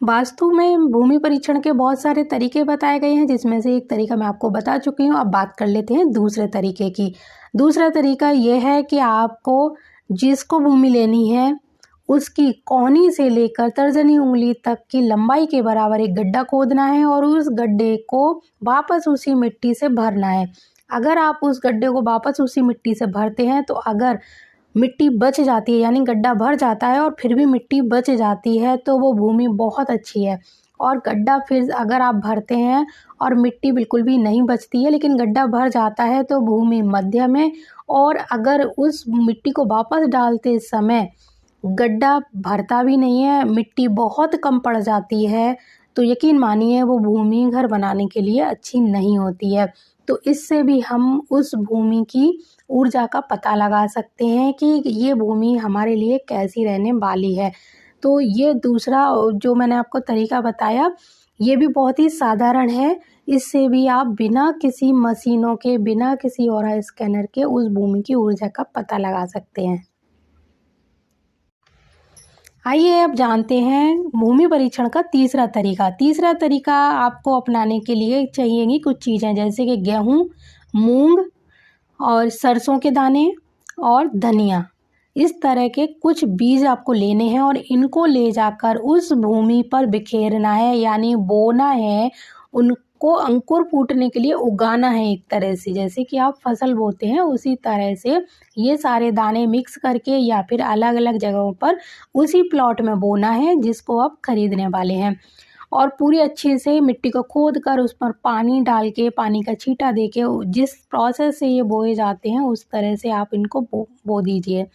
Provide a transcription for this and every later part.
वास्तु में भूमि परीक्षण के बहुत सारे तरीके बताए गए हैं, जिसमें से एक तरीका मैं आपको बता चुकी हूँ। अब बात कर लेते हैं दूसरे तरीके की। दूसरा तरीका ये है कि आपको जिसको भूमि लेनी है उसकी कोहनी से लेकर तर्जनी उंगली तक की लंबाई के बराबर एक गड्ढा खोदना है और उस गड्ढे को वापस उसी मिट्टी से भरना है। अगर आप उस गड्ढे को वापस उसी मिट्टी से भरते हैं तो अगर मिट्टी बच जाती है, यानी गड्ढा भर जाता है और फिर भी मिट्टी बच जाती है, तो वो भूमि बहुत अच्छी है। और गड्ढा फिर अगर आप भरते हैं और मिट्टी बिल्कुल भी नहीं बचती है लेकिन गड्ढा भर जाता है तो भूमि मध्यम है। और अगर उस मिट्टी को वापस डालते समय गड्ढा भरता भी नहीं है, मिट्टी बहुत कम पड़ जाती है, तो यकीन मानिए वो भूमि घर बनाने के लिए अच्छी नहीं होती है। तो इससे भी हम उस भूमि की ऊर्जा का पता लगा सकते हैं कि ये भूमि हमारे लिए कैसी रहने वाली है। तो ये दूसरा जो मैंने आपको तरीका बताया, ये भी बहुत ही साधारण है। इससे भी आप बिना किसी मशीनों के, बिना किसी ऑरा स्कैनर के उस भूमि की ऊर्जा का पता लगा सकते हैं। आइए अब जानते हैं भूमि परीक्षण का तीसरा तरीका। तीसरा तरीका आपको अपनाने के लिए चाहिएगी कुछ चीज़ें, जैसे कि गेहूँ, मूंग और सरसों के दाने और धनिया। इस तरह के कुछ बीज आपको लेने हैं और इनको ले जाकर उस भूमि पर बिखेरना है, यानी बोना है। उनको अंकुर फूटने के लिए उगाना है, एक तरह से जैसे कि आप फसल बोते हैं उसी तरह से ये सारे दाने मिक्स करके या फिर अलग अलग जगहों पर उसी प्लॉट में बोना है जिसको आप खरीदने वाले हैं। और पूरी अच्छे से मिट्टी को खोद कर उस पर पानी डाल के, पानी का छींटा दे के, जिस प्रोसेस से ये बोए जाते हैं उस तरह से आप इनको बो दीजिए।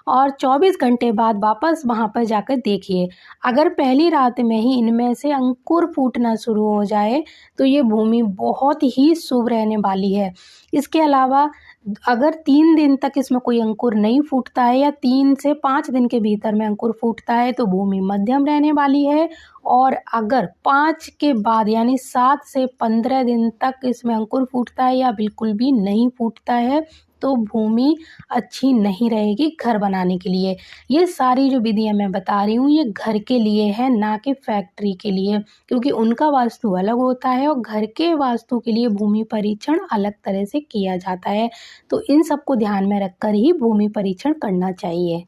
और 24 घंटे बाद वापस वहाँ पर जाकर देखिए। अगर पहली रात में ही इनमें से अंकुर फूटना शुरू हो जाए तो ये भूमि बहुत ही शुभ रहने वाली है। इसके अलावा अगर 3 दिन तक इसमें कोई अंकुर नहीं फूटता है या 3 से 5 दिन के भीतर में अंकुर फूटता है तो भूमि मध्यम रहने वाली है। और अगर 5 के बाद यानी 7 से 15 दिन तक इसमें अंकुर फूटता है या बिल्कुल भी नहीं फूटता है तो भूमि अच्छी नहीं रहेगी घर बनाने के लिए। ये सारी जो विधियाँ मैं बता रही हूँ ये घर के लिए है, ना कि फैक्ट्री के लिए, क्योंकि उनका वास्तु अलग होता है और घर के वास्तु के लिए भूमि परीक्षण अलग तरह से किया जाता है। तो इन सबको ध्यान में रखकर ही भूमि परीक्षण करना चाहिए।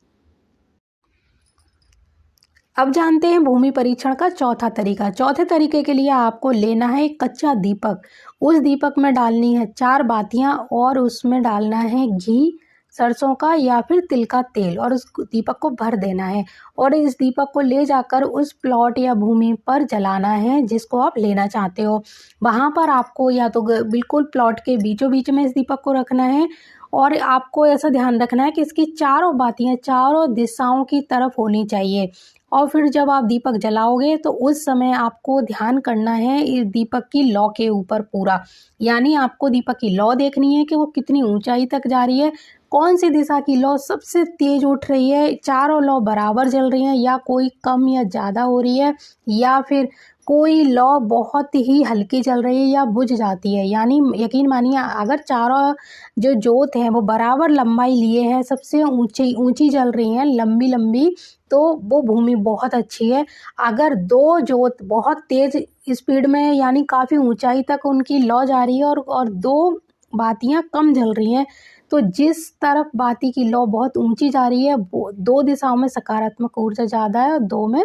अब जानते हैं भूमि परीक्षण का चौथा तरीका। चौथे तरीके के लिए आपको लेना है एक कच्चा दीपक। उस दीपक में डालनी है 4 बातियां और उसमें डालना है घी, सरसों का या फिर तिल का तेल और उस दीपक को भर देना है। और इस दीपक को ले जाकर उस प्लॉट या भूमि पर जलाना है जिसको आप लेना चाहते हो। वहाँ पर आपको या तो बिल्कुल प्लॉट के बीचों बीच में इस दीपक को रखना है और आपको ऐसा ध्यान रखना है कि इसकी चारों बातियां चारों दिशाओं की तरफ होनी चाहिए। और फिर जब आप दीपक जलाओगे तो उस समय आपको ध्यान करना है इस दीपक की लौ के ऊपर पूरा, यानी आपको दीपक की लौ देखनी है कि वो कितनी ऊंचाई तक जा रही है, कौन सी दिशा की लौ सबसे तेज उठ रही है, चारों लौ बराबर जल रही हैं या कोई कम या ज़्यादा हो रही है, या फिर कोई लौ बहुत ही हल्की जल रही है या बुझ जाती है। यानी यकीन मानिए अगर चारों जो जोत हैं वो बराबर लंबाई लिए हैं, सबसे ऊंची ऊंची जल रही हैं, लंबी लंबी, तो वो भूमि बहुत अच्छी है। अगर 2 जोत बहुत तेज स्पीड में यानी काफ़ी ऊंचाई तक उनकी लौ जा रही है और 2 बातियां कम जल रही हैं, तो जिस तरफ बाती की लौ बहुत ऊंची जा रही है वो 2 दिशाओं में सकारात्मक ऊर्जा ज़्यादा है और 2 में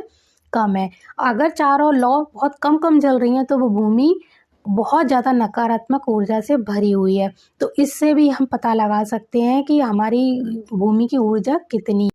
कम है। अगर चारों लौ बहुत कम कम जल रही हैं तो वो भूमि बहुत ज़्यादा नकारात्मक ऊर्जा से भरी हुई है। तो इससे भी हम पता लगा सकते हैं कि हमारी भूमि की ऊर्जा कितनी।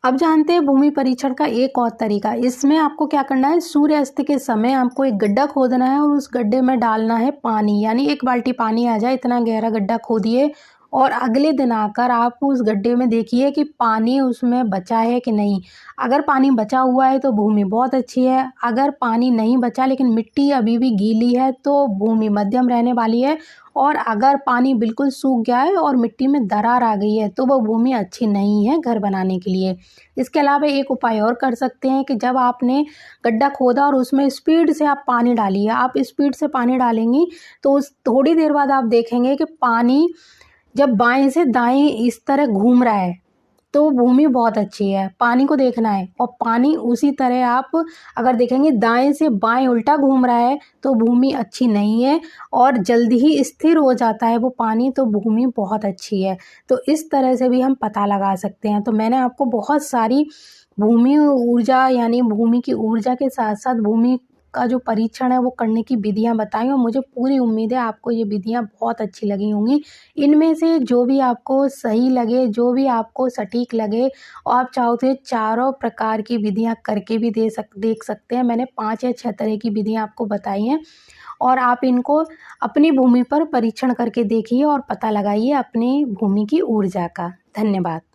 अब जानते हैं भूमि परीक्षण का एक और तरीका। इसमें आपको क्या करना है, सूर्यास्त के समय आपको एक गड्ढा खोदना है और उस गड्ढे में डालना है पानी, यानी 1 बाल्टी पानी आ जाए इतना गहरा गड्ढा खोदिए। और अगले दिन आकर आप उस गड्ढे में देखिए कि पानी उसमें बचा है कि नहीं। अगर पानी बचा हुआ है तो भूमि बहुत अच्छी है, अगर पानी नहीं बचा लेकिन मिट्टी अभी भी गीली है तो भूमि मध्यम रहने वाली है, और अगर पानी बिल्कुल सूख गया है और मिट्टी में दरार आ गई है तो वो भूमि अच्छी नहीं है घर बनाने के लिए। इसके अलावा एक उपाय और कर सकते हैं कि जब आपने गड्ढा खोदा और उसमें स्पीड से आप पानी डालिए। आप स्पीड से पानी डालेंगी तो उस थोड़ी देर बाद आप देखेंगे कि पानी जब बाएं से दाएं इस तरह घूम रहा है तो भूमि बहुत अच्छी है। पानी को देखना है, और पानी उसी तरह आप अगर देखेंगे दाएं से बाएं उल्टा घूम रहा है तो भूमि अच्छी नहीं है, और जल्दी ही स्थिर हो जाता है वो पानी तो भूमि बहुत अच्छी है। तो इस तरह से भी हम पता लगा सकते हैं। तो मैंने आपको बहुत सारी भूमि ऊर्जा यानी भूमि की ऊर्जा के साथ साथ भूमि का जो परीक्षण है वो करने की विधियां बताई, और मुझे पूरी उम्मीद है आपको ये विधियां बहुत अच्छी लगी होंगी। इनमें से जो भी आपको सही लगे, जो भी आपको सटीक लगे, और आप चाहो तो ये चारों प्रकार की विधियां करके भी देख सकते हैं। मैंने 5 या 6 तरह की विधियां आपको बताई हैं, और आप इनको अपनी भूमि पर परीक्षण करके देखिए और पता लगाइए अपनी भूमि की ऊर्जा का। धन्यवाद।